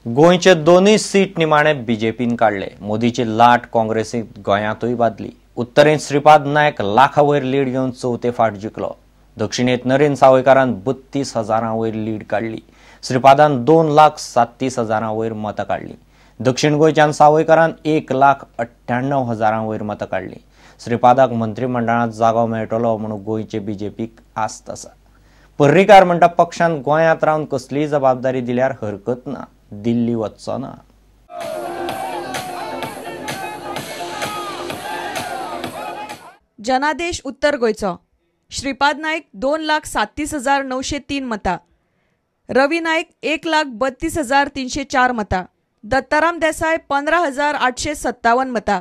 गोंयचे दोनूय सीट निमाणे बीजेपीन काढले. मोदीची लाट काँग्रेसीत गोंयांतूय बादली. उत्तरेंत श्रीपाद नायक लाखावयर लीड घेवन चवथे फावट जिखलो. दक्षिणेत नरेंद्र सावयकारान 32,000 वयर लीड काढली. श्रीपादान 2,37,000 वयर मतां काढली. दक्षिण गोंयच्यान सावयकारान 1,98,000 वयर मतां काढली. श्रीपादाक मंत्रिमंडळांत जागो मेळटलो म्हणून गोंयचे बीजेपीक आस्त आसा. पर्रीकार म्हणटा पक्षान गोंयांत रावन कसलीय जबाबदारी दिल्यार हरकत ना, दिल्ली वचचो ना. जनादेश उत्तर गोंयचो श्रीपाद नायक 2,37,903 मतां, रवी नायक 1,32,304 मतां, दत्ताराम देसाय 15,857 मतां,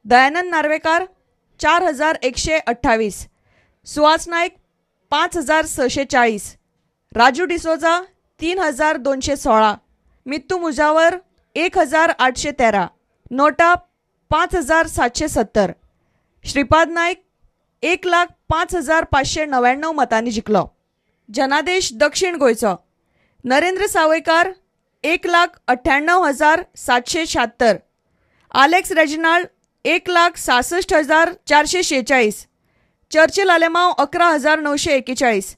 दयानंद नार्वेकार 4,128, सुहास नायक 5,640, राजू डिसोजा 3,216, मित्तू मुजावर 1,813, नोटा 5,770. श्रीपाद नायक 1,05,599 मतांनी जिखलो. जनादेश दक्षिण गोंयचो नरेंद्र सावयकार 1,98,776, आलेक्स रेजिनाल्ड 1,66,446, चर्चिल आलेमांव 11,941,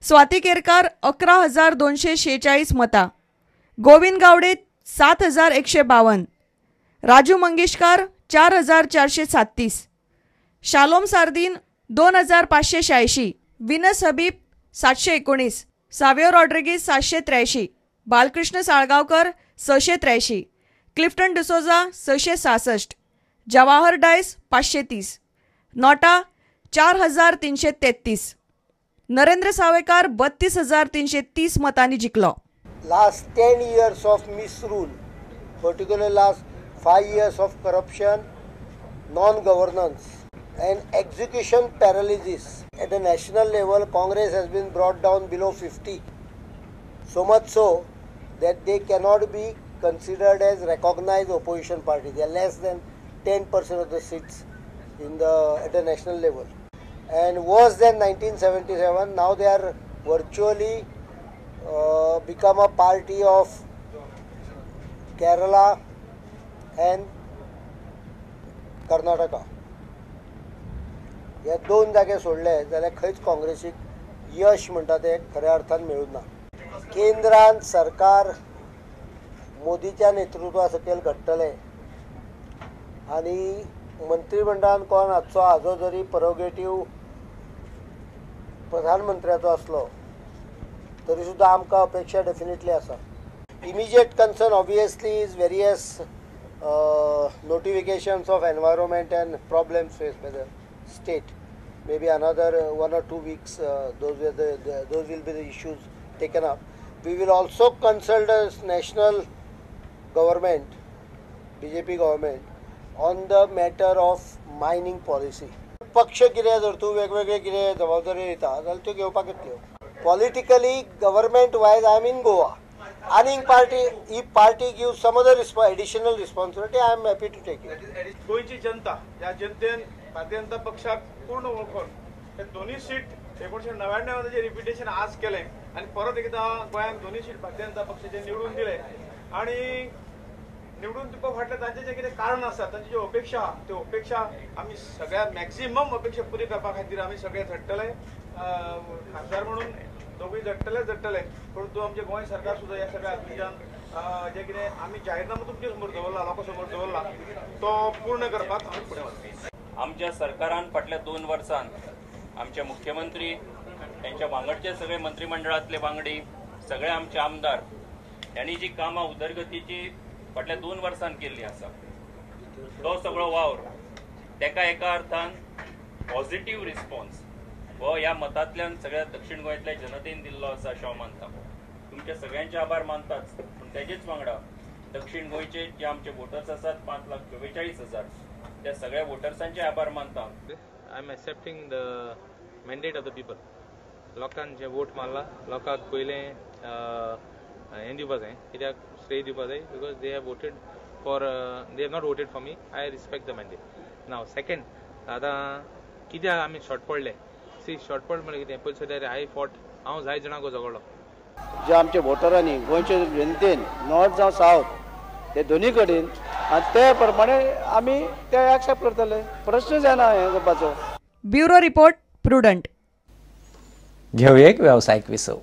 स्वाती केरकार 11,246 मतां, गोविंद गावडे 7,152, राजू मंगेशकार 4,437, शालोम सार्दीन 2,586, विनस हबीब 719, सावियो रॉड्रिगीज 783, बालकृष्ण साळगावकर 683, क्लिफ्टन डिसोजा 666, जवाहर डायस 530, नोटा 4,333. नरेंद्र सावयकार 32,330 मतांनी जिखलो. Last 10 years of misrule, particularly last 5 years of corruption, non-governance and execution paralysis at the national level, Congress has been brought down below 50. So much so that they cannot be considered as recognized opposition party. They are less than 10% of the seats at the national level. And worse than 1977, now they are virtually become a party of Kerala and Karnataka. ह्या दोन जागे सोडले जाल्यार खंयच काँग्रेसीक यश म्हणटा ते खऱ्या अर्थान मेळूंक ना. केंद्रांत सरकार मोदीच्या नेतृत्वा सकयल घडटले आनी मंत्रिमंडळान कोण हाजो जरी प्रोगेटीव प्रधानमंत्र्याचो आसलो तरी सुद्धा आमकां अपेक्षा डेफिनेटली आसा. Immediate concern obviously is various notifications of environment and problems faced by the state. Maybe another 1 or 2 weeks, those will be the issues taken up. We will also consult the national government, BJP government, on the matter of mining policy. पक्ष कितें जर तूं वेगवेगळे कितें जबाबदारी दिता जाल्यार त्यो घेवपाक येतल्यो. Politically, government wise, I am in Goa. Any party, if party gives some other additional responsibility, I am happy to take it. गोयची जनता या जनतेन भारतीय जनता पक्षाक पूर्ण वळखून हे दोन्ही सीट 1999 चे रिपिटेशन आज केले आणि परत एकदा गोंयांत दोन्ही सीट भारतीय जनता पक्षाचे निवडून दिले आणि निवडून दिवपा फाटले तांचे जे कितें कारण आसा तांची ज्यो अपेक्षा आहा त्यो अपेक्षा आमी सगळ्या मॅक्सिमम अपेक्षा पुरी करपा खातीर आमी सगळे झडटले. खासदार म्हणून दोघूय झडटले परंतु आमचे गोंय सरकार सुद्धा या सगळ्या हातूंतल्यान जे कितें आमी जाहीरनामो तुमचे समोर दवरला, लोकां समोर दवरला तो पूर्ण करपाक आमी फुडें वतले. आमच्या सरकारान फाटल्या 2 वर्सांत आमचे मुख्यमंत्री त्यांच्या वांगडचे सगळे मंत्रिमंडळातले वांगडी सगळे आमचे आमदार यांनी जी कामां उदरगतीची फाटल्या 2 वर्सांत केल्ली आसा तो सगळो वावर तेका एका अर्थान पॉझिटिव्ह रिस्पॉन्स हो ह्या मतांतल्यान सगळ्या दक्षिण गोंयांतल्या जनतेन दिल्लो आसा अशें हांव मानता. तुमचे सगळ्यांचे आभार मानताच पूण तेजेच वांगडा दक्षिण गोंयचे जे आमचे वोटर्स आसात 5,44,000 त्या सगळ्या वोटर्सांचे आभार मानता. I am accepting the mandate of the people. लोकांक जे वोट मारला लोकांक पयलें हें दिवपा जाय, कित्याक श्रेय दिवपा जाय, because they have voted for they have not voted for me. I respect the mandate. Now second आतां कित्याक आमी शॉर्ट पडले सी शॉर्ट पड म्हळ्यार कितें पयलीं सद्या हाय फॉट हांव जाय जाणांक झगडलो जे आमचे वोटरांनी गोंयचे जनतेन नॉर्थ जावं सावथ ते दोनी कडेन आनी ते प्रमाणे आमी ते एक्सेप्ट करतले. प्रश्न जायना हें करपाचो. Bureau report prudent. घेऊया एक व्यावसायिक विसव.